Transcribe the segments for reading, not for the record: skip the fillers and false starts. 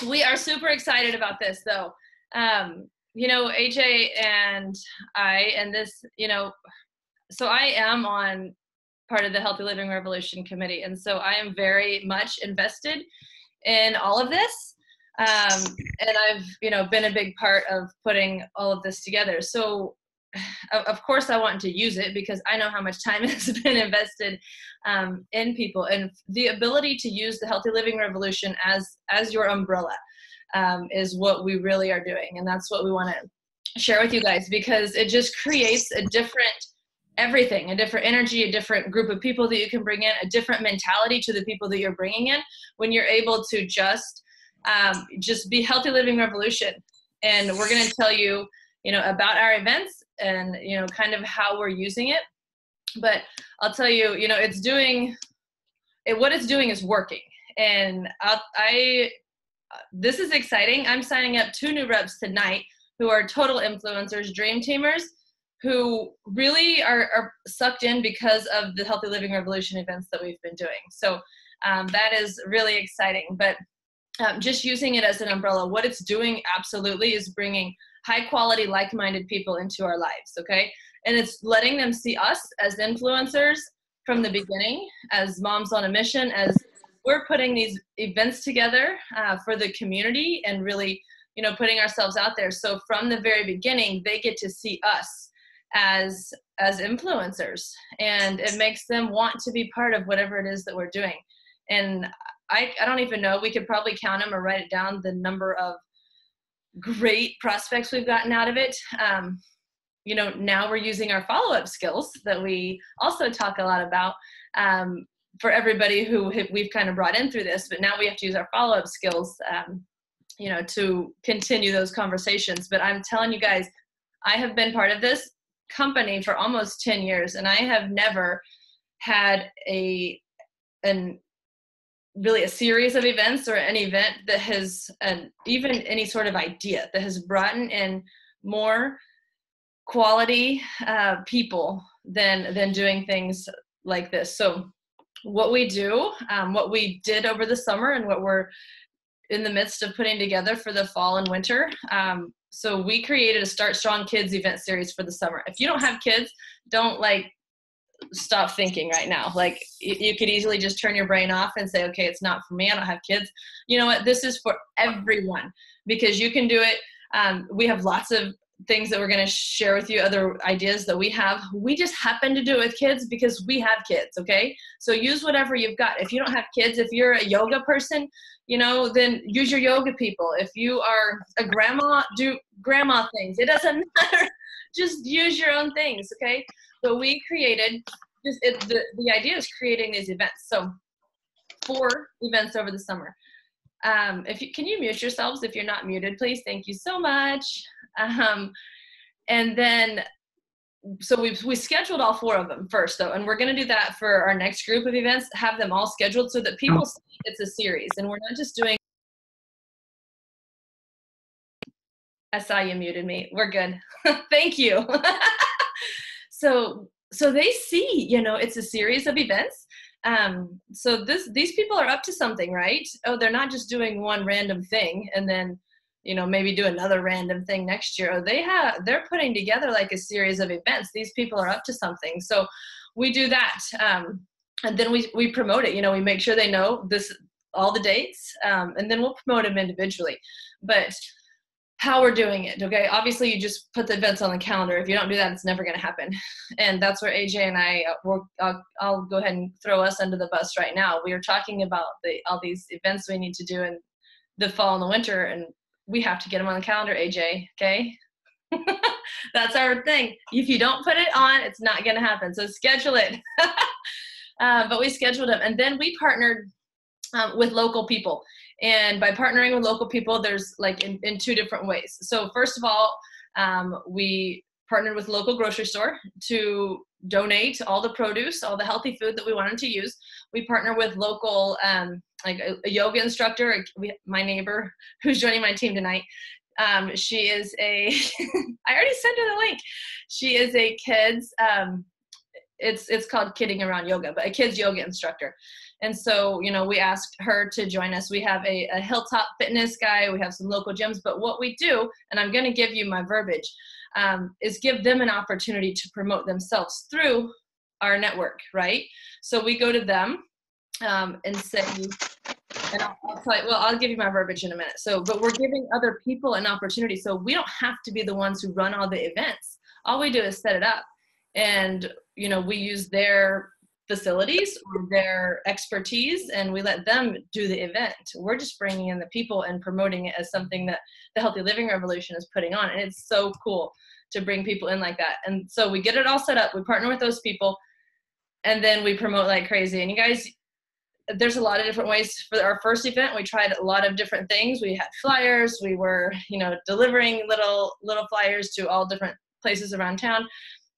We are super excited about this, though. You know, AJ and I, and this, you know, so I am on part of the Healthy Living Revolution Committee, and so I am very much invested in all of this. And I've, you know, been a big part of putting all of this together. So of course I want to use it because I know how much time has been invested in people, and the ability to use the Healthy Living Revolution as your umbrella is what we really are doing. And that's what we want to share with you guys, because it just creates a different everything, a different energy, a different group of people that you can bring in, a different mentality to the people that you're bringing in when you're able to just be Healthy Living Revolution. And we're going to tell you, you know, about our events and, you know, kind of how we're using it. But I'll tell you, you know, what it's doing is working. And this is exciting. I'm signing up 2 new reps tonight who are total influencers, dream teamers, who really are sucked in because of the Healthy Living Revolution events that we've been doing. So that is really exciting. But just using it as an umbrella, what it's doing absolutely is bringing high quality, like-minded people into our lives, okay? And it's letting them see us as influencers from the beginning, as moms on a mission, as we're putting these events together for the community and really, you know, putting ourselves out there. So from the very beginning, they get to see us as influencers, and it makes them want to be part of whatever it is that we're doing. And I don't even know, we could probably count them or write it down, the number of great prospects we've gotten out of it. You know, now we're using our follow-up skills that we also talk a lot about for everybody who we've kind of brought in through this, but now we have to use our follow-up skills, you know, to continue those conversations. But I'm telling you guys, I have been part of this company for almost 10 years, and I have never had really a series of events or an event that has, even any sort of idea that has brought in more quality people than doing things like this. So what we do, what we did over the summer, and what we're in the midst of putting together for the fall and winter. So we created a Start Strong Kids event series for the summer. If you don't have kids, don't stop thinking right now. You could easily just turn your brain off and say, okay, it's not for me. I don't have kids. You know what? This is for everyone, because you can do it. We have lots of things that we're going to share with you, other ideas that we have. We just happen to do it with kids because we have kids. Okay. So use whatever you've got. If you don't have kids, if you're a yoga person, you know, then use your yoga people. If you are a grandma, do grandma things. It doesn't matter. Just use your own things. Okay. So we created the idea is creating these events. So 4 events over the summer. Can you mute yourselves if you're not muted, please? Thank you so much. And then, so we scheduled all 4 of them first, though, and we're going to do that for our next group of events, have them all scheduled so that people see it's a series, and we're not just doing. I saw you muted me. We're good. Thank you. So they see, you know, it's a series of events. So these people are up to something, right? Oh, they're not just doing one random thing and then, you know, maybe do another random thing next year. Oh, they're putting together like a series of events. These people are up to something. So we do that. And then we promote it. You know, we make sure they know all the dates, and then we'll promote them individually. But how we're doing it, okay? Obviously, you just put the events on the calendar. If you don't do that, it's never going to happen. And that's where AJ and I, I'll go ahead and throw us under the bus right now. We are talking about all these events we need to do in the fall and the winter, and we have to get them on the calendar, AJ, okay? That's our thing. If you don't put it on, it's not going to happen. So schedule it. But we scheduled them. And then we partnered with local people. And by partnering with local people, there's in 2 different ways. So first of all, we partnered with a local grocery store to donate all the produce, all the healthy food that we wanted to use. We partner with local, a yoga instructor, my neighbor who's joining my team tonight. She is I already sent her the link. She is a kids, it's called Kidding Around Yoga, but a kids yoga instructor. And so, you know, we asked her to join us. We have a Hilltop Fitness guy. We have some local gyms. But what we do, and I'm going to give you my verbiage, is give them an opportunity to promote themselves through our network, right? So we go to them and say, and I'll tell you, well, I'll give you my verbiage in a minute. So, but we're giving other people an opportunity. So we don't have to be the ones who run all the events. All we do is set it up. And, you know, we use their facilities or their expertise and we let them do the event. We're just bringing in the people and promoting it as something that the Healthy Living Revolution is putting on. And it's so cool to bring people in like that. And so we get it all set up. We partner with those people and then we promote like crazy. And you guys, there's a lot of different ways. For our first event, we tried a lot of different things. We had flyers. We were, you know, delivering little flyers to all different places around town.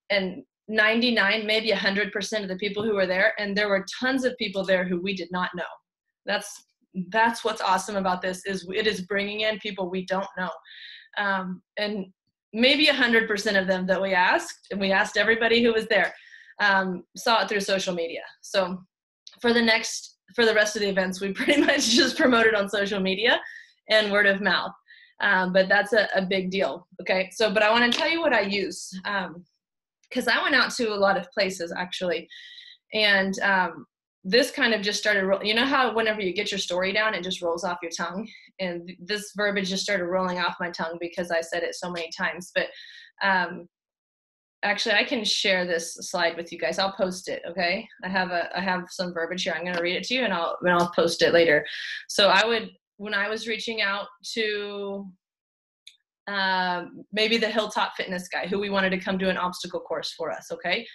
And 99, maybe 100% of the people who were there, and there were tons of people there who we did not know. That's what's awesome about this, is it is bringing in people we don't know. And maybe 100% of them that we asked, and we asked everybody who was there, saw it through social media. So for the rest of the events, we pretty much just promoted on social media and word of mouth. But that's a big deal. Okay. So, but I want to tell you what I use. Cause I went out to a lot of places actually. And, this kind of just started, you know how whenever you get your story down, it just rolls off your tongue, and this verbiage just started rolling off my tongue because I said it so many times. But, actually, I can share this slide with you guys. I'll post it, okay? I have some verbiage here. I'm going to read it to you, and I'll post it later. So when I was reaching out to maybe the Hilltop Fitness guy who we wanted to come do an obstacle course for us, okay?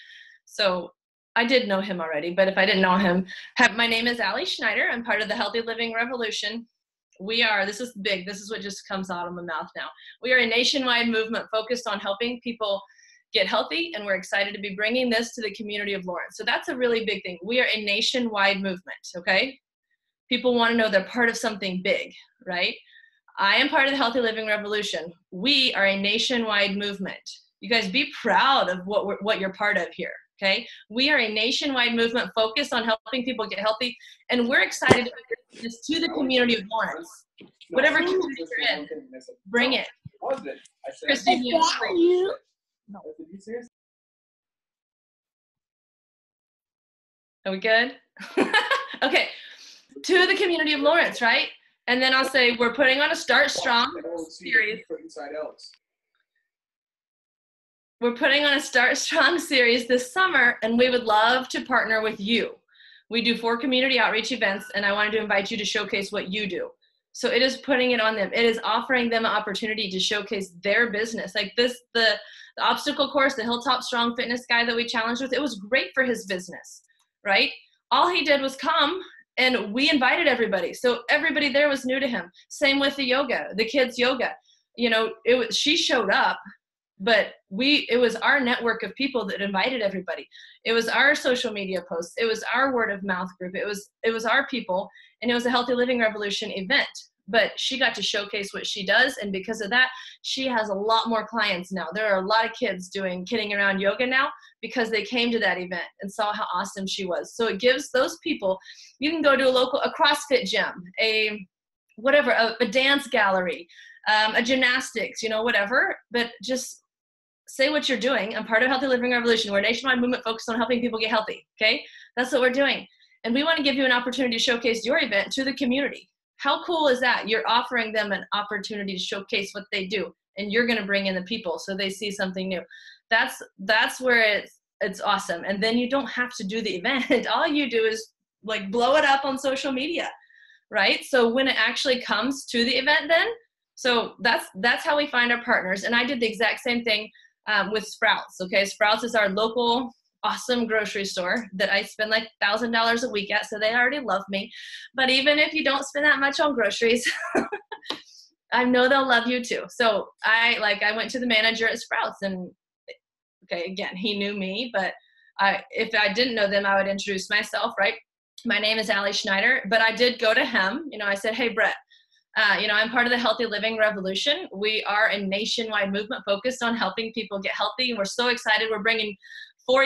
So I did know him already, but if I didn't know him, my name is Allie Schneider. I'm part of the Healthy Living Revolution. This is big. This is what just comes out of my mouth now. We are a nationwide movement focused on helping people get healthy, and we're excited to be bringing this to the community of Lawrence. So that's a really big thing. We are a nationwide movement, okay? People want to know they're part of something big, right? I am part of the Healthy Living Revolution. We are a nationwide movement. You guys be proud of what you're part of here, okay? We are a nationwide movement focused on helping people get healthy, and we're excited to bring this to the community of Lawrence. Whatever community you're in, bring it. Christine, you. No. Are we good? Okay. To the community of Lawrence, right? And then I'll say we're putting on a Start Strong series. We're putting on a Start Strong series this summer, and we would love to partner with you. We do 4 community outreach events, and I wanted to invite you to showcase what you do. So it is putting it on them. It is offering them an opportunity to showcase their business. Like this, the obstacle course, the Hilltop Strong Fitness guy that we challenged with, it was great for his business, right? All he did was come, and we invited everybody. So everybody there was new to him. Same with the yoga, the kids yoga. You know, she showed up, but it was our network of people that invited everybody. It was our social media posts. It was our word of mouth group. It was our people, and it was a Healthy Living Revolution event. But she got to showcase what she does, and because of that, she has a lot more clients now. There are a lot of kids doing kidding around yoga now because they came to that event and saw how awesome she was. So it gives those people, you can go to a CrossFit gym, a dance gallery, a gymnastics, whatever, but just say what you're doing. I'm part of Healthy Living Revolution. We're a nationwide movement focused on helping people get healthy, okay? That's what we're doing. And we want to give you an opportunity to showcase your event to the community. How cool is that? You're offering them an opportunity to showcase what they do, and you're going to bring in the people so they see something new. That's where it's awesome. And then you don't have to do the event. All you do is like blow it up on social media, right? So when it actually comes to the event then, so that's how we find our partners. And I did the exact same thing with Sprouts, okay? Sprouts is our local awesome grocery store that I spend like $1,000 a week at, so they already love me. But even if you don't spend that much on groceries, I know they'll love you too. So I went to the manager at Sprouts, and okay, again, he knew me, but if I didn't know them, I would introduce myself, right? My name is Allie Schneider, but I did go to him. I said, hey, Brett, I'm part of the Healthy Living Revolution. We are a nationwide movement focused on helping people get healthy, and we're so excited. We're bringing 4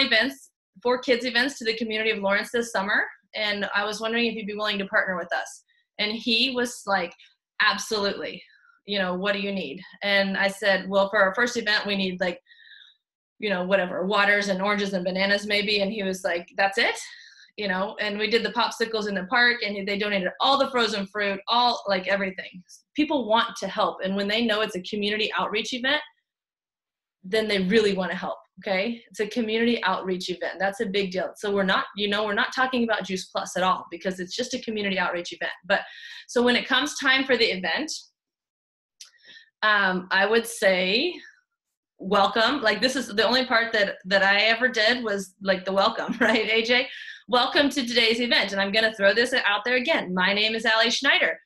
kids events to the community of Lawrence this summer, and I was wondering if you'd be willing to partner with us. And he was like, absolutely. You know, what do you need? And I said, well, for our first event, we need like, you know, whatever, waters and oranges and bananas maybe. And he was like, that's it? You know, and we did the popsicles in the park, and they donated all the frozen fruit, all like everything. People want to help. And when they know it's a community outreach event, then they really want to help. Okay. It's a community outreach event. That's a big deal. So we're not, you know, we're not talking about Juice Plus at all, because it's just a community outreach event. But so when it comes time for the event, I would say welcome. Like, this is the only part that I ever did was like the welcome, right, AJ? Welcome to today's event. And I'm going to throw this out there again. My name is Allie Schneider.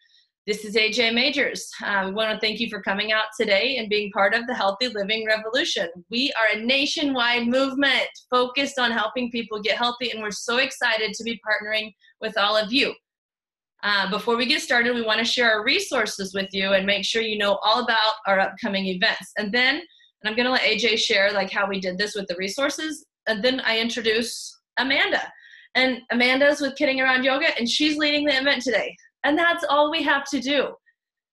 This is AJ Majors. We want to thank you for coming out today and being part of the Healthy Living Revolution. We are a nationwide movement focused on helping people get healthy, and we're so excited to be partnering with all of you. Before we get started, we want to share our resources with you and make sure you know all about our upcoming events. And then, I'm going to let AJ share like how we did this with the resources. And then I introduce Amanda. And Amanda's with Kidding Around Yoga, and she's leading the event today. And that's all we have to do.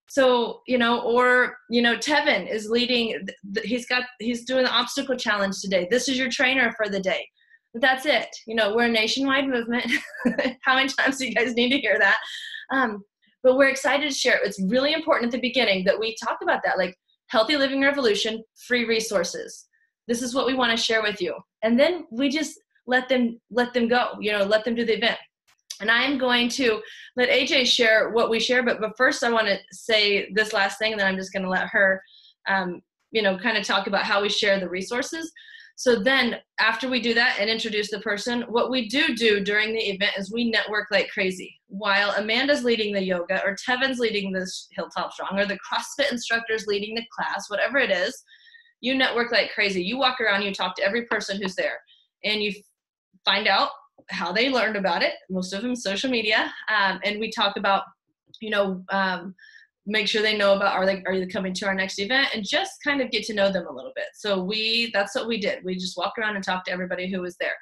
So, you know, or, you know, Tevin is leading, he's doing the obstacle challenge today. This is your trainer for the day. That's it. You know, we're a nationwide movement. How many times do you guys need to hear that? But we're excited to share. It's really important at the beginning that we talk about that, like Healthy Living Revolution, free resources. This is what we want to share with you. And then we just let them go, you know, let them do the event. And I'm going to let AJ share what we share, but first I want to say this last thing, and then I'm just going to let her, you know, kind of talk about how we share the resources. So then after we do that and introduce the person, what we do during the event is we network like crazy. While Amanda's leading the yoga, or Tevin's leading this Hilltop Strong, or the CrossFit instructor's leading the class, whatever it is, you network like crazy. You walk around, you talk to every person who's there, and you find out how they learned about it, most of them social media, and we talk about, you know, make sure they know about, are they coming to our next event, and just kind of get to know them a little bit. So that's what we did. We just walked around and talked to everybody who was there,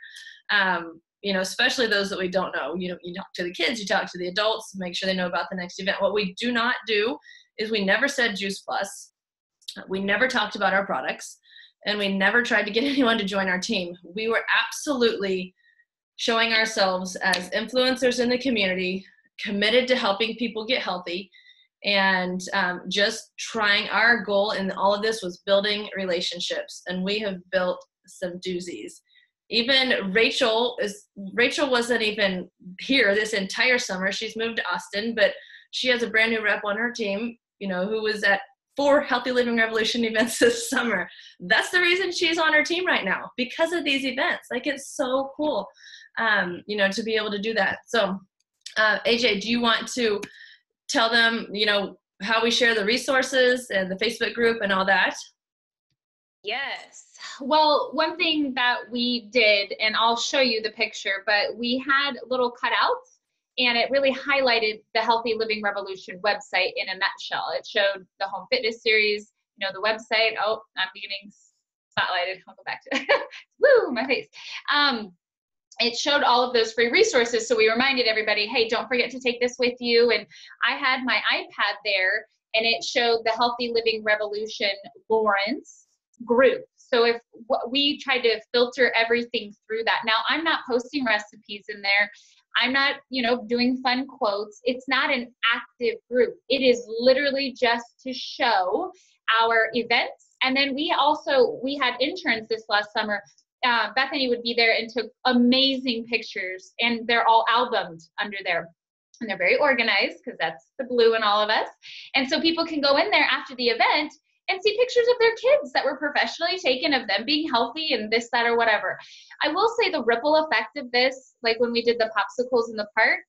you know, especially those that we don't know. You know, you talk to the kids, you talk to the adults, make sure they know about the next event. What we do not do is we never said Juice Plus. We never talked about our products, and we never tried to get anyone to join our team. We were absolutely showing ourselves as influencers in the community, committed to helping people get healthy, and just trying. Our goal in all of this was building relationships, and we have built some doozies. Even Rachel wasn't even here this entire summer. She's moved to Austin, but she has a brand new rep on her team, you know, who was at 4 Healthy Living Revolution events this summer. That's the reason she's on her team right now, because of these events. Like, it's so cool, you know, to be able to do that. So, AJ, do you want to tell them, you know, how we share the resources and the Facebook group and all that? Yes. Well, one thing that we did, and I'll show you the picture, but we had little cutouts, and it really highlighted the Healthy Living Revolution website in a nutshell. It showed the home fitness series, you know, the website. Oh, I'm getting spotlighted. I'll go back to it. Woo, my face. It showed all of those free resources. So we reminded everybody, hey, don't forget to take this with you. And I had my iPad there, and it showed the Healthy Living Revolution Lawrence group. So if we tried to filter everything through that. Now, I'm not posting recipes in there. I'm not, you know, doing fun quotes. It's not an active group. It is literally just to show our events. And then we had interns this last summer. Bethany would be there and took amazing pictures, and they're all albumed under there. And they're very organized, because that's the blue in all of us. And so people can go in there after the event and see pictures of their kids that were professionally taken of them being healthy and this, that, or whatever. I will say the ripple effect of this, like when we did the popsicles in the park,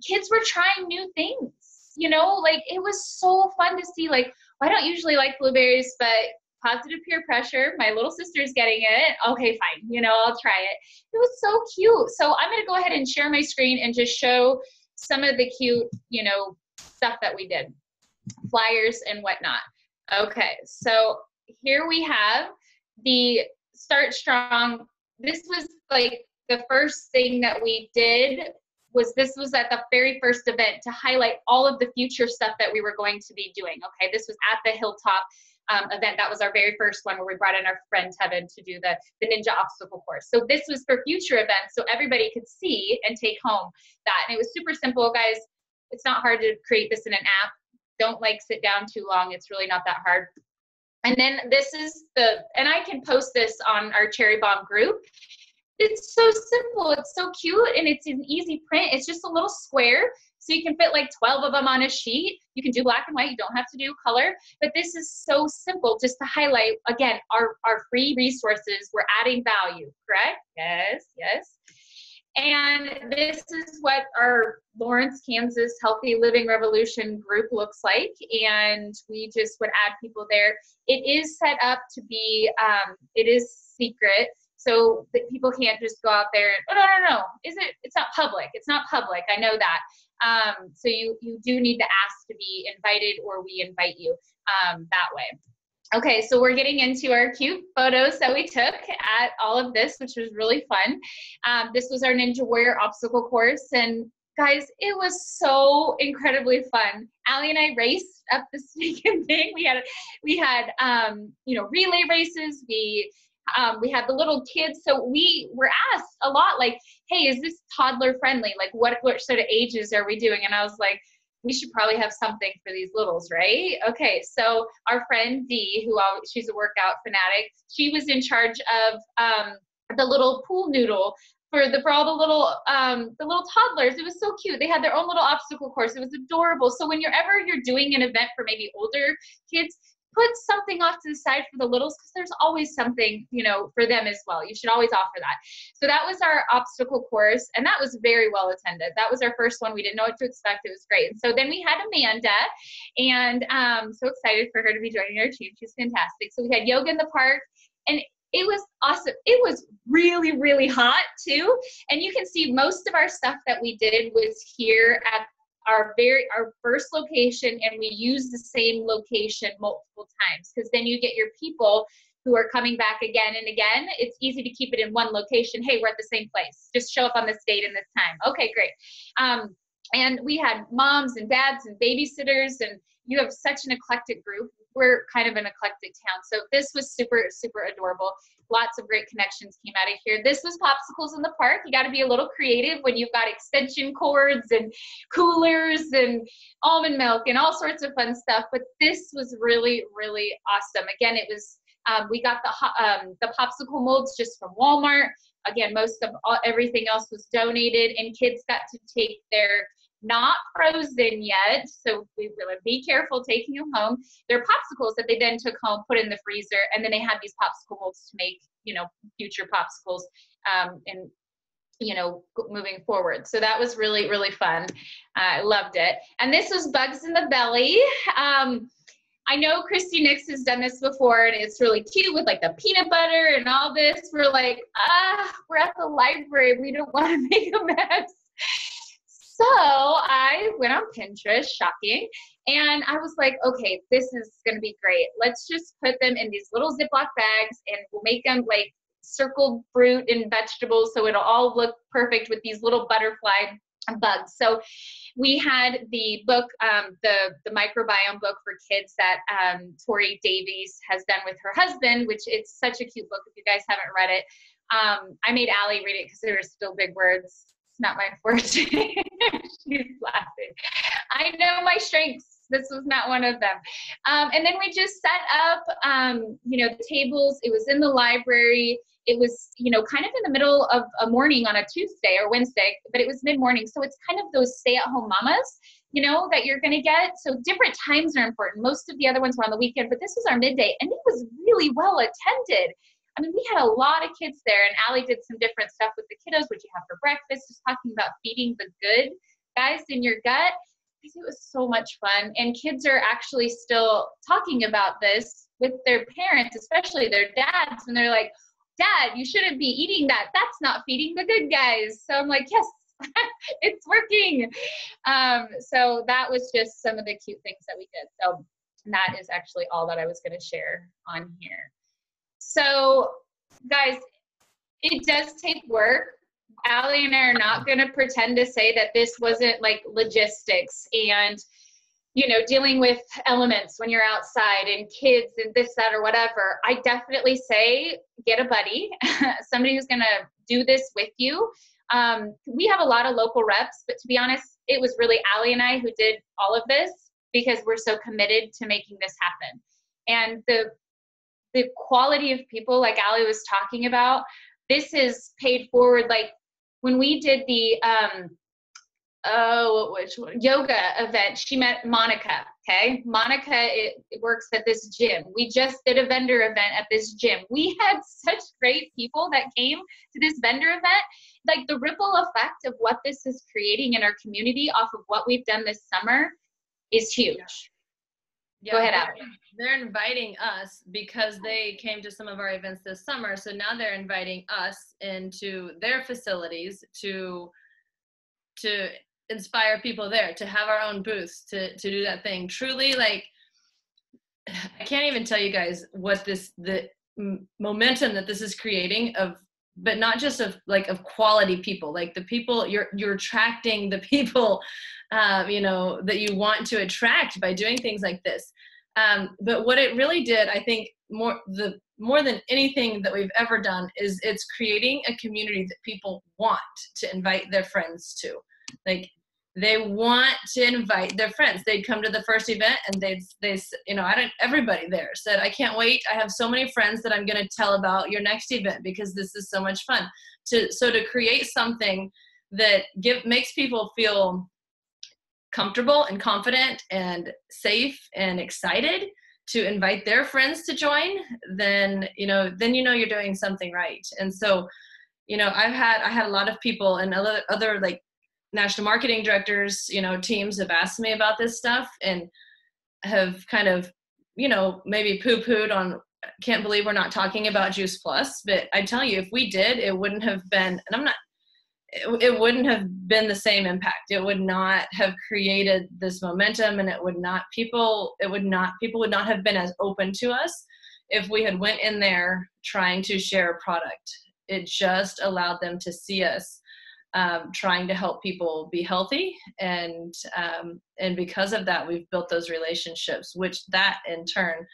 kids were trying new things, you know, like it was so fun to see, like, well, I don't usually like blueberries, but positive peer pressure, my little sister's getting it. Okay, fine, you know, I'll try it. It was so cute. So I'm going to go ahead and share my screen and just show some of the cute, you know, stuff that we did, flyers and whatnot. Okay, so here we have the Start Strong. This was like the first thing that we did this was at the very first event to highlight all of the future stuff that we were going to be doing. Okay, this was at the Hilltop event. That was our very first one where we brought in our friend Tevin to do the ninja obstacle course. So this was for future events, so everybody could see and take home that. And it was super simple, guys. It's not hard to create this in an app. Don't like sit down too long. It's really not that hard. And then this is and I can post this on our Cherry Bomb group. It's so simple. It's so cute, and it's an easy print. It's just a little square, so you can fit like 12 of them on a sheet. You can do black and white. You don't have to do color. But this is so simple, just to highlight, again, our free resources. We're adding value, correct? Yes, yes. And this is what our Lawrence, Kansas Healthy Living Revolution group looks like. And we just would add people there. It is set up to be, it is secret. So that people can't just go out there and, oh, no. It's not public. It's not public. I know that. So you do need to ask to be invited, or we invite you that way. Okay, so we're getting into our cute photos that we took at all of this, which was really fun. This was our Ninja Warrior obstacle course. And guys, it was so incredibly fun. Allie and I raced up this sneaking thing. We had relay races. We had the little kids. So we were asked a lot, like, hey, is this toddler friendly? Like, what sort of ages are we doing? And I was like, we should probably have something for these littles, right? Okay, so our friend Dee, she's a workout fanatic, she was in charge of the little pool noodle for all the little toddlers. It was so cute. They had their own little obstacle course. It was adorable. So whenever you're doing an event for maybe older kids, put something off to the side for the littles, because there's always something, for them as well. You should always offer that. So that was our obstacle course, and that was very well attended. That was our first one. We didn't know what to expect. It was great. And so then we had Amanda, and so excited for her to be joining our team. She's fantastic. So we had yoga in the park, and it was awesome. It was really, really hot too. And you can see most of our stuff that we did was here at our first location, and we use the same location multiple times, because then you get your people who are coming back again and again. It's easy to keep it in one location. Hey, we're at the same place. Just show up on this date and this time. Okay, great. And we had moms and dads and babysitters, and you have such an eclectic group. We're kind of an eclectic town. So this was super, super adorable. Lots of great connections came out of here. This was popsicles in the park. You got to be a little creative when you've got extension cords and coolers and almond milk and all sorts of fun stuff. But this was really, really awesome. Again, it was, we got the popsicle molds just from Walmart. Again, most of everything else was donated, and kids got to take their not frozen yet, so we really be careful taking them home. They're popsicles that they then took home, put in the freezer, and then they had these popsicle molds to make, future popsicles, and moving forward. So that was really, really fun. I loved it. And this was Bugs in the Belly. I know Christy Nix has done this before, and it's really cute with like the peanut butter and all this. We're like, we're at the library. We don't want to make a mess. So I went on Pinterest, shocking, and I was like, okay, this is going to be great. Let's just put them in these little Ziploc bags, and we'll make them like circled fruit and vegetables, so it'll all look perfect with these little butterfly bugs. So we had the book, the microbiome book for kids that Tori Davies has done with her husband, which it's such a cute book. If you guys haven't read it, I made Allie read it because there are still big words. Not my forte. She's laughing. I know my strengths. This was not one of them. And then we just set up, the tables. It was in the library. It was, kind of in the middle of a morning on a Tuesday or Wednesday, but it was mid-morning. So it's kind of those stay-at-home mamas, that you're going to get. So different times are important. Most of the other ones were on the weekend, but this was our midday, and it was really well attended. I mean, we had a lot of kids there, and Allie did some different stuff with the kiddos. What you have for breakfast, just talking about feeding the good guys in your gut. It was so much fun, and kids are actually still talking about this with their parents, especially their dads, and they're like, Dad, you shouldn't be eating that. That's not feeding the good guys. So I'm like, yes, it's working. So that was just some of the cute things that we did. So that is actually all that I was going to share on here. So guys, it does take work. Allie and I are not going to pretend to say that this wasn't like logistics and, you know, dealing with elements when you're outside and kids and this, that, or whatever. I definitely say get a buddy, somebody who's going to do this with you. We have a lot of local reps, but to be honest, it was really Allie and I who did all of this because we're so committed to making this happen. And the quality of people, like Allie was talking about, this is paid forward. Like when we did the yoga event, she met Monica. Okay, Monica it works at this gym. We just did a vendor event at this gym. We had such great people that came to this vendor event. Like the ripple effect of what this is creating in our community off of what we've done this summer is huge. Yeah, go ahead, Allie. They're inviting us because they came to some of our events this summer. So now they're inviting us into their facilities to inspire people there, to have our own booths, to do that thing. Truly, like, I can't even tell you guys what the momentum that this is creating but not just of quality people, like the people you're attracting, the people, you know, that you want to attract by doing things like this. But what it really did, I think more than anything that we've ever done is it's creating a community that people want to invite their friends to. Like, they want to invite their friends. They'd come to the first event and they you know, everybody there said, I can't wait. I have so many friends that I'm going to tell about your next event because this is so much fun. So to create something that makes people feel comfortable and confident and safe and excited to invite their friends to join, then you know you're doing something right. And so, you know, I had a lot of people and other like national marketing directors, you know, teams have asked me about this stuff and have kind of, you know, maybe poo-pooed on, can't believe we're not talking about Juice Plus. But I tell you, if we did, it wouldn't have been, and it wouldn't have been the same impact. It would not have created this momentum, and people would not have been as open to us if we had went in there trying to share a product. It just allowed them to see us trying to help people be healthy, and because of that, we've built those relationships, which that in turn,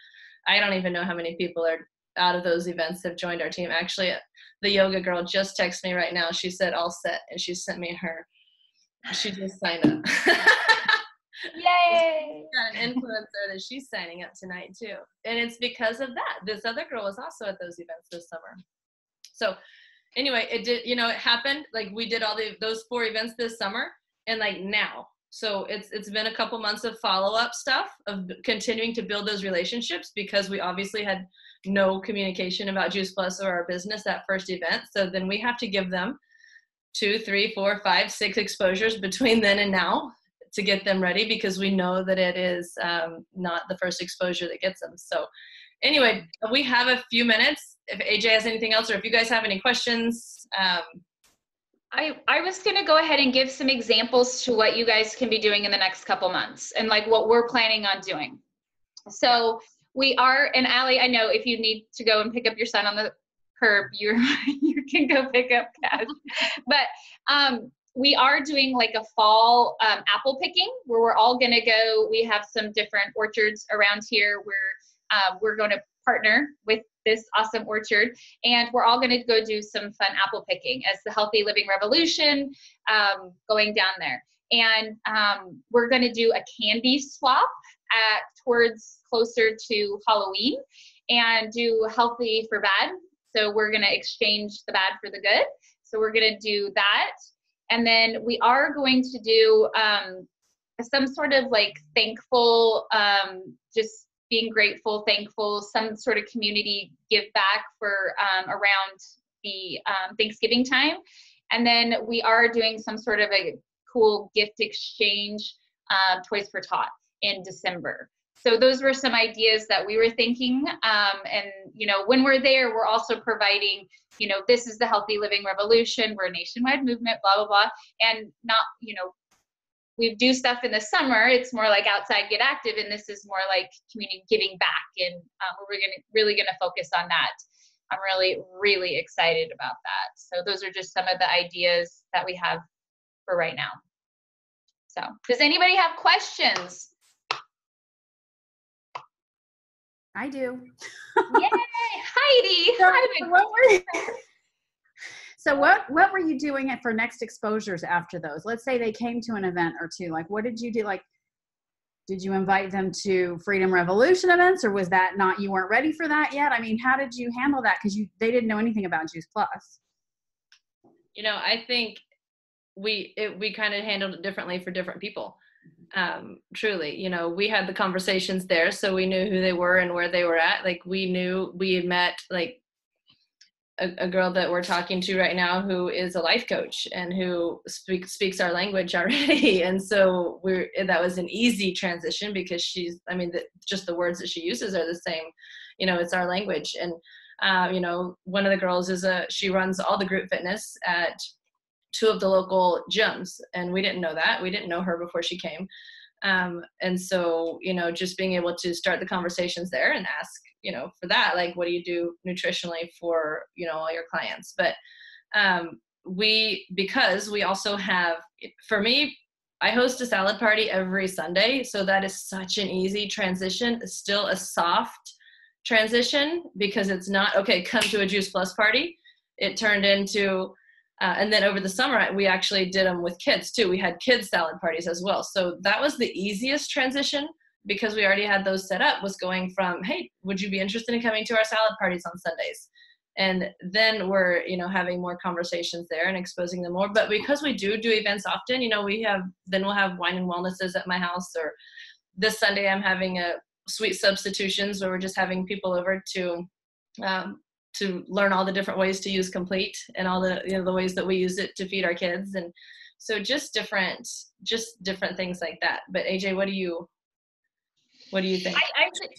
I don't even know how many people are out of those events have joined our team. Actually, the yoga girl just texted me right now. She said all set, and she sent me she just signed up. Yay! Got an influencer that she's signing up tonight too, and it's because of that. This other girl was also at those events this summer. So anyway, it did, you know, it happened. Like, we did all those 4 events this summer, and like now, so it's been a couple months of follow-up stuff of continuing to build those relationships, because we obviously had no communication about Juice Plus or our business that first event. So then we have to give them 2, 3, 4, 5, 6 exposures between then and now to get them ready, because we know that it is not the first exposure that gets them. So anyway, we have a few minutes. If AJ has anything else, or if you guys have any questions. I was going to go ahead and give some examples to what you guys can be doing in the next couple months, and like what we're planning on doing. So we are, and Allie, I know if you need to go and pick up your son on the curb, you can go pick up Cash. But we are doing like a fall apple picking, where we're all going to go. We have some different orchards around here where we're going to partner with this awesome orchard, and we're all going to go do some fun apple picking as the Healthy Living Revolution going down there. And we're going to do a candy swap towards closer to Halloween, and do healthy for bad. So we're going to exchange the bad for the good. So we're going to do that. And then we are going to do some sort of like thankful, just being grateful, thankful, some sort of community give back for around the Thanksgiving time. And then we are doing some sort of a cool gift exchange, Toys for Tot in December. So those were some ideas that we were thinking. And, you know, when we're there, we're also providing, you know, this is the Healthy Living Revolution. We're a nationwide movement, blah, blah, blah. And not, you know, we do stuff in the summer. It's more like outside, get active. And this is more like community giving back. And we're really going to focus on that. I'm really, really excited about that. So those are just some of the ideas that we have for right now. So does anybody have questions? I do. Yay, Heidi. So what were you doing for next exposures after those? Let's say they came to an event or two. Like, what did you do? Like, did you invite them to Freedom Revolution events, or was that not, you weren't ready for that yet? I mean, how did you handle that? Because they didn't know anything about Juice Plus. You know, I think we kind of handled it differently for different people. Truly, you know, we had the conversations there, so we knew who they were and where they were at. Like, we knew we had met like a girl that we're talking to right now who is a life coach and who speaks our language already. And so that was an easy transition because just the words that she uses are the same, you know, it's our language. And, you know, one of the girls she runs all the group fitness at 2 of the local gyms. And we didn't know that. We didn't know her before she came. And so, you know, just being able to start the conversations there and ask, you know, for that, like, what do you do nutritionally for, you know, all your clients? But because we also have, for me, I host a salad party every Sunday. So that is such an easy transition. It's still a soft transition because it's not, okay, come to a Juice Plus party. It turned into, and then over the summer, we actually did them with kids too. We had kids salad parties as well. So that was the easiest transition because we already had those set up, was going from, hey, would you be interested in coming to our salad parties on Sundays? And then we're, you know, having more conversations there and exposing them more. But because we do events often, you know, we'll have wine and wellnesses at my house, or this Sunday I'm having a sweet substitutions where we're just having people over to learn all the different ways to use Complete and all the, you know, the ways that we use it to feed our kids. And so just different things like that. But AJ, what do you think?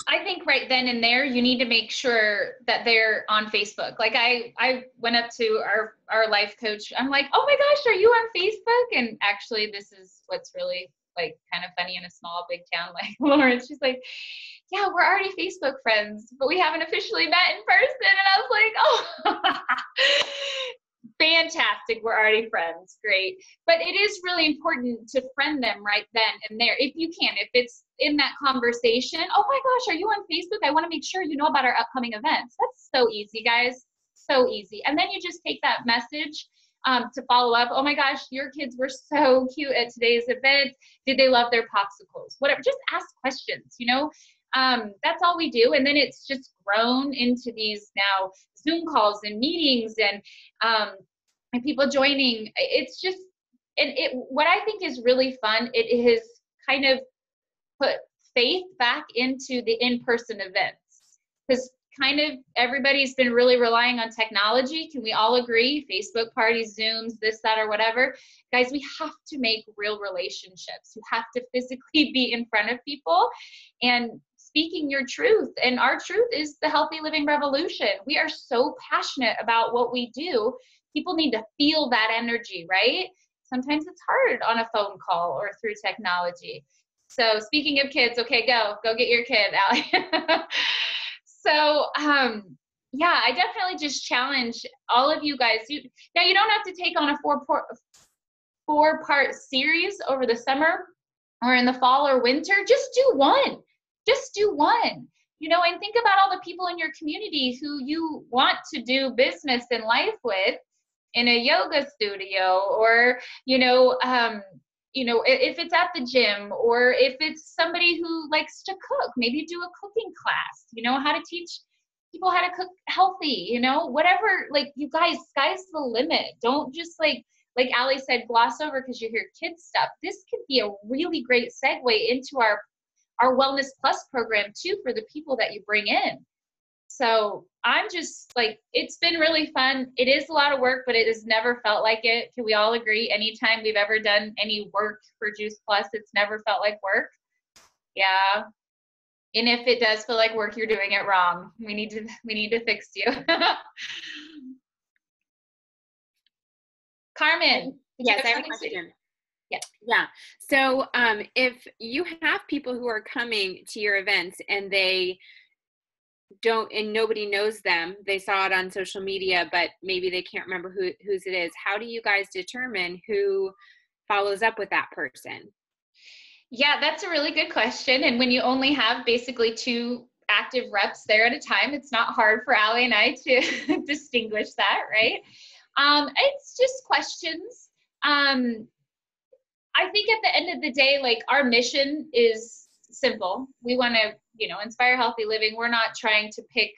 I think right then and there, you need to make sure that they're on Facebook. Like I went up to our life coach. I'm like, oh my gosh, are you on Facebook? And actually, this is what's really like kind of funny in a small, big town like Lawrence. She's like, yeah, we're already Facebook friends, but we haven't officially met in person. And I was like, oh, fantastic. We're already friends. Great. But it is really important to friend them right then and there. If you can, if it's in that conversation, oh my gosh, are you on Facebook? I want to make sure you know about our upcoming events. That's so easy, guys. So easy. And then you just take that message to follow up. Oh my gosh, your kids were so cute at today's event. Did they love their popsicles? Whatever. Just ask questions, you know? That's all we do. And then it's just grown into these now Zoom calls and meetings and people joining. It's just, what I think is really fun, it has kind of put faith back into the in-person events, because kind of everybody's been really relying on technology. Can we all agree? Facebook parties, Zooms, this, that, or whatever. Guys, we have to make real relationships. You have to physically be in front of people and speaking your truth. And our truth is the healthy living revolution. We are so passionate about what we do. People need to feel that energy, right? Sometimes it's hard on a phone call or through technology. So speaking of kids, okay, go get your kid, Allie. So, yeah, I definitely just challenge all of you guys. Now, you don't have to take on a four-part series over the summer or in the fall or winter. Just do one. Just do one. You know, and think about all the people in your community who you want to do business and life with in a yoga studio, or, if it's at the gym, or if it's somebody who likes to cook, maybe do a cooking class, you know, how to teach people how to cook healthy, you know, whatever. Like, you guys, sky's the limit. Don't just like Allie said, gloss over because you hear kids stuff. This could be a really great segue into our Wellness Plus program too, for the people that you bring in. So I'm just like, it's been really fun. It is a lot of work, but it has never felt like it. Can we all agree? Anytime we've ever done any work for Juice Plus, it's never felt like work. Yeah. And if it does feel like work, you're doing it wrong. We need to fix you. Carmen. Yes, I have a question. Yeah. Yeah. So if you have people who are coming to your events and they and nobody knows them. They saw it on social media, but maybe they can't remember whose it is. How do you guys determine who follows up with that person? Yeah, that's a really good question. And when you only have basically 2 active reps there at a time, it's not hard for Allie and I to distinguish that, right? It's just questions. I think at the end of the day, like, our mission is simple. We want to, inspire healthy living. We're not trying to pick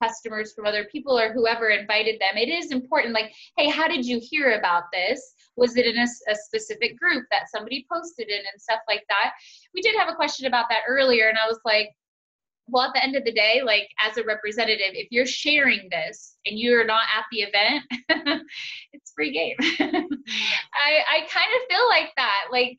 customers from other people or whoever invited them. It is important, like, hey, how did you hear about this? Was it in a specific group that somebody posted in and stuff like that? We did have a question about that earlier, and I was like, well, at the end of the day, like, as a representative, if you're sharing this and you're not at the event, it's free game. I kind of feel like that. Like,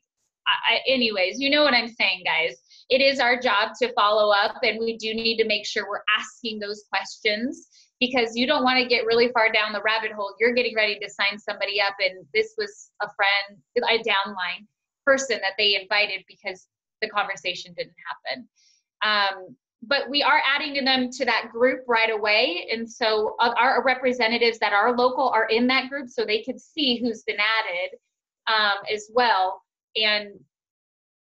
anyways, you know what I'm saying, guys. It is our job to follow up, and we do need to make sure we're asking those questions, because you don't want to get really far down the rabbit hole. You're getting ready to sign somebody up, and this was a friend, a downline person that they invited because the conversation didn't happen. But we are adding them to that group right away. And so our representatives that are local are in that group, so they can see who's been added as well. And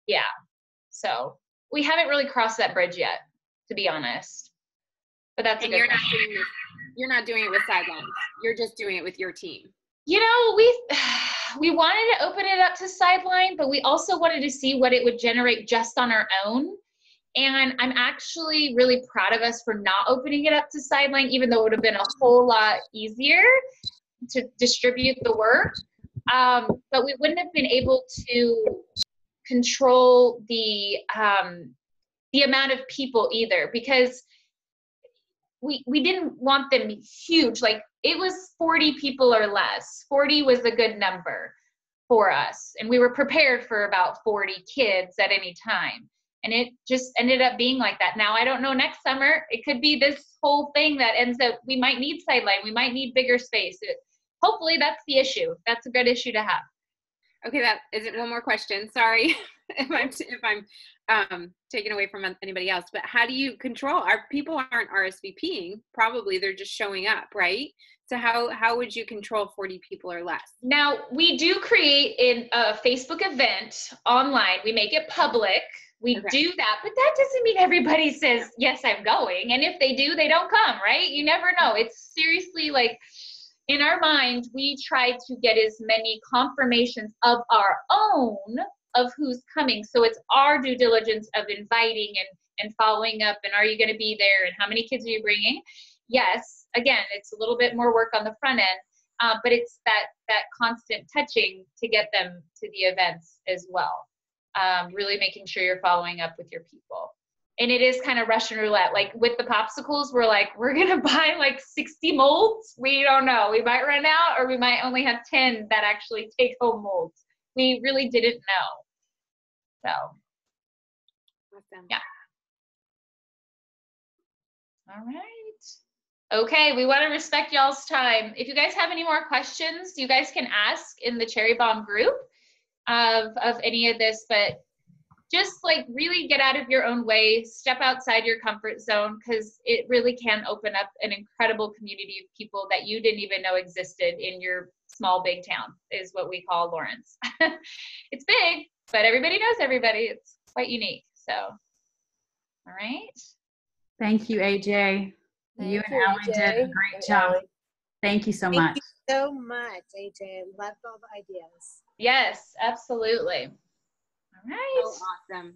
yeah, so we haven't really crossed that bridge yet, to be honest. But that's and a good you're not doing it with Sidelines. You're just doing it with your team. We wanted to open it up to Sideline, but we also wanted to see what it would generate just on our own. And I'm actually really proud of us for not opening it up to Sideline, even though it would have been a whole lot easier to distribute the work. But we wouldn't have been able to control the amount of people either, because we didn't want them huge. Like, it was 40 people or less. 40 was a good number for us. And we were prepared for about 40 kids at any time. And it just ended up being like that. Now, I don't know, next summer, it could be this whole thing that ends up, we might need Sideline. We might need bigger space. Hopefully that's the issue. That's a good issue to have. Okay, that is it. One more question. Sorry if I'm taking away from anybody else, but how do you control? Our people aren't RSVPing. Probably they're just showing up, right? So how would you control 40 people or less? Now, we do create a Facebook event online. We make it public. We do that, but that doesn't mean everybody says, yes, I'm going. And if they do, they don't come, right? You never know. It's seriously, like, in our mind, we try to get as many confirmations of our own of who's coming. So it's our due diligence of inviting and following up, and are you going to be there, and how many kids are you bringing? Yes, again, it's a little bit more work on the front end, but it's that constant touching to get them to the events as well. Really making sure you're following up with your people. And it is kind of Russian roulette. Like, with the popsicles, we're going to buy like 60 molds. We don't know. We might run out, or we might only have 10 that actually take home molds. We really didn't know. So, awesome. Yeah. All right. Okay, we want to respect y'all's time. If you guys have any more questions, you guys can ask in the Cherry Bomb group of any of this, but just, like, really get out of your own way, step outside your comfort zone, because it really can open up an incredible community of people that you didn't even know existed in your small, big town, is what we call Lawrence. It's big, but everybody knows everybody. It's quite unique. So, all right. Thank you, AJ. You and Allie did a great job. Thank you so much. Thank you so much, AJ. Loved all the ideas. Yes, absolutely. All right. Oh, awesome.